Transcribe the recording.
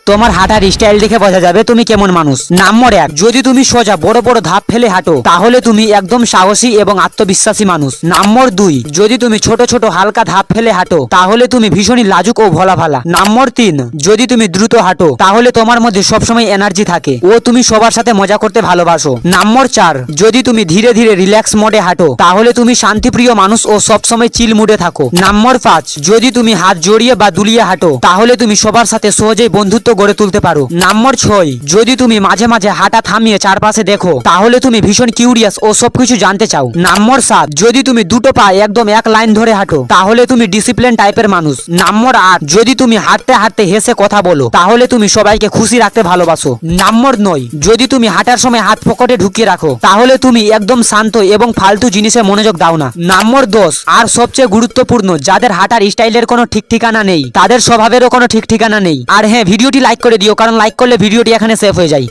তোমার হাঁটার স্টাইল দেখে বোঝা যাবে তুমি কেমন মানুষ। নাম্বার 1, যদি তুমি সোজা বড় বড় ধাপ ফেলে হাঁটো তাহলে তুমি একদম সাহসী এবং আত্মবিশ্বাসী মানুষ। নাম্বার 2, যদি তুমি ছোট ছোট হালকা ধাপ ফেলে হাঁটো তাহলে তুমি ভীষণই লাজুক ও ভোলাভালা। নাম্বার 3, যদি তুমি দ্রুত হাঁটো তাহলে তোমার মধ্যে সবসময় এনার্জি থাকে ও তুমি সবার সাথে মজা করতে ভালোবাসো। নাম্বার 4, যদি তুমি ধীরে ধীরে রিল্যাক্স মোডে হাঁটো তাহলে তুমি শান্তিপ্রিয় মানুষ ও সবসময় চিল মুডে থাকো। নাম্বার 5, যদি তুমি হাত জড়িয়ে বা দুলিয়ে হাঁটো তাহলে তুমি সবার সাথে সহজেই বন্ধুত্ব গড়ে তুলতে পারো। নাম্বার 6, যদি তুমি মাঝে মাঝে হাঁটা থামিয়ে চারপাশে দেখো তাহলে তুমি ভীষণ কিউরিয়াস ও সবকিছু জানতে চাও। নাম্বার 7, যদি তুমি দুটো পা একদম এক লাইন ধরে হাঁটো তাহলে তুমি ডিসিপ্লিন টাইপের মানুষ। নাম্বার 8, যদি তুমি হাঁটতে হাঁটতে হেসে কথা বলো তাহলে তুমি সবাইকে খুশি রাখতে ভালোবাসো। নাম্বার 9, যদি তুমি হাঁটার সময় হাত পকেটে ঢুকিয়ে রাখো তাহলে তুমি একদম শান্ত এবং ফালতু জিনিসে মনোযোগ দাও না। নাম্বার 10, আর সবচেয়ে গুরুত্বপূর্ণ, যাদের হাঁটার স্টাইলের কোনো ঠিক ঠিকানা নেই তাদের স্বভাবেরও কোনো ঠিক ঠিকানা নেই। আর হ্যাঁ, ভিডিওটি লাইক করে দিও, কারণ লাইক করলে ভিডিওটি এখানে সেভ হয়ে যায়।